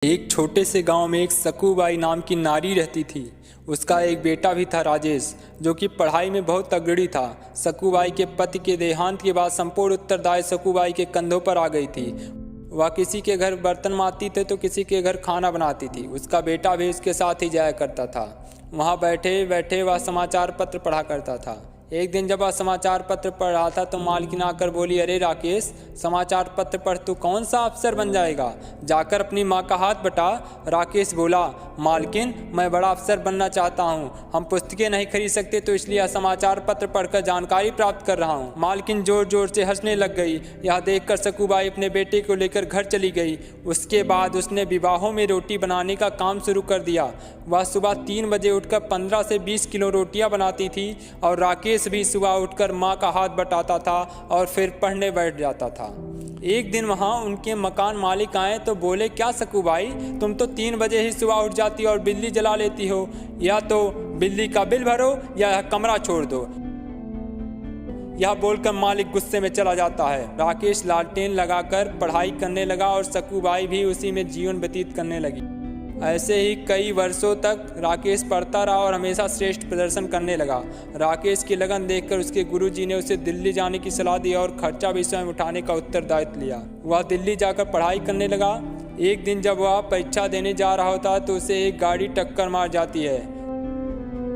एक छोटे से गांव में एक सकूबाई नाम की नारी रहती थी। उसका एक बेटा भी था राजेश, जो कि पढ़ाई में बहुत तगड़ी था। सकूबाई के पति के देहांत के बाद संपूर्ण उत्तरदायित्व सकूबाई के कंधों पर आ गई थी। वह किसी के घर बर्तन मारती थी तो किसी के घर खाना बनाती थी। उसका बेटा भी उसके साथ ही जाया करता था। वहाँ बैठे बैठे वह समाचार पत्र पढ़ा करता था। एक दिन जब वह समाचार पत्र पढ़ रहा था तो मालकिन आकर बोली, अरे राकेश, समाचार पत्र पढ़ तू कौन सा अफसर बन जाएगा, जाकर अपनी माँ का हाथ बटा। राकेश बोला, मालकिन मैं बड़ा अफसर बनना चाहता हूँ, हम पुस्तकें नहीं खरीद सकते तो इसलिए समाचार पत्र पढ़कर जानकारी प्राप्त कर रहा हूँ। मालकिन जोर जोर से हंसने लग गई। यह देखकर सकूबाई अपने बेटे को लेकर घर चली गई। उसके बाद उसने विवाहों में रोटी बनाने का काम शुरू कर दिया। वह सुबह 3 बजे उठकर 15 से 20 किलो रोटियां बनाती थी और राकेश भी सुबह उठकर माँ का हाथ बटाता था और फिर पढ़ने बैठ जाता था। एक दिन वहाँ उनके मकान मालिक आए तो बोले, क्या सकूबाई, तुम तो 3 बजे ही सुबह उठ जाती और बिजली जला लेती हो, या तो बिजली का बिल भरो या कमरा छोड़ दो। यह बोलकर मालिक गुस्से में चला जाता है। राकेश लालटेन लगाकर पढ़ाई करने लगा और सकूबाई भी उसी में जीवन व्यतीत करने लगी। ऐसे ही कई वर्षों तक राकेश पढ़ता रहा और हमेशा श्रेष्ठ प्रदर्शन करने लगा। राकेश की लगन देखकर उसके गुरुजी ने उसे दिल्ली जाने की सलाह दी और खर्चा भी स्वयं उठाने का उत्तरदायित्व लिया। वह दिल्ली जाकर पढ़ाई करने लगा। एक दिन जब वह परीक्षा देने जा रहा होता तो उसे एक गाड़ी टक्कर मार जाती है।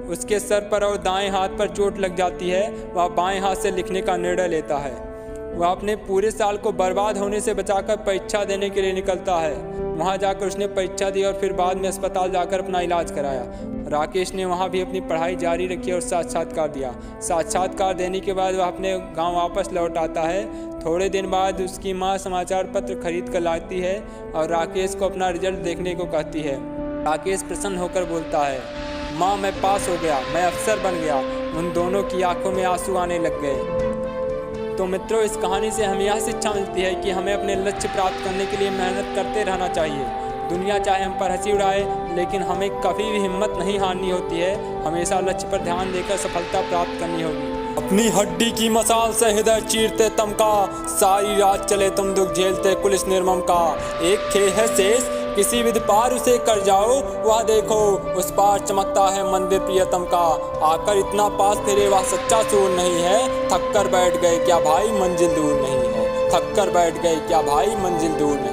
उसके सर पर और दाएं हाथ पर चोट लग जाती है। वह बाएं हाथ से लिखने का निर्णय लेता है। वह अपने पूरे साल को बर्बाद होने से बचाकर परीक्षा देने के लिए निकलता है। वहां जाकर उसने परीक्षा दी और फिर बाद में अस्पताल जाकर अपना इलाज कराया। राकेश ने वहां भी अपनी पढ़ाई जारी रखी और साक्षात्कार दिया। साक्षात्कार देने के बाद वह अपने गांव वापस लौट आता है। थोड़े दिन बाद उसकी मां समाचार पत्र खरीद कर लाती है और राकेश को अपना रिजल्ट देखने को कहती है। राकेश प्रसन्न होकर बोलता है, माँ मैं पास हो गया, मैं अफसर बन गया। उन दोनों की आंखों में आंसू आने लग गए। तो मित्रों, इस कहानी से हमें यह शिक्षा मिलती है कि हमें अपने लक्ष्य प्राप्त करने के लिए मेहनत करते रहना चाहिए। दुनिया चाहे हम पर हंसी उड़ाए, लेकिन हमें कभी भी हिम्मत नहीं हारनी होती है। हमेशा लक्ष्य पर ध्यान देकर सफलता प्राप्त करनी होगी। अपनी हड्डी की मसाल से हृदय चीरते तम का, सारी रात चले तुम दुख झेलते पुलिस निर्मम का। एक खे है शेष किसी विधि पार उसे कर जाओ, वह देखो उस पार चमकता है मंदिर प्रियतम का। आकर इतना पास फिरे वह सच्चा सूर नहीं है, थक कर बैठ गए क्या भाई मंजिल दूर नहीं है। थक कर बैठ गए क्या भाई मंजिल दूर नहीं।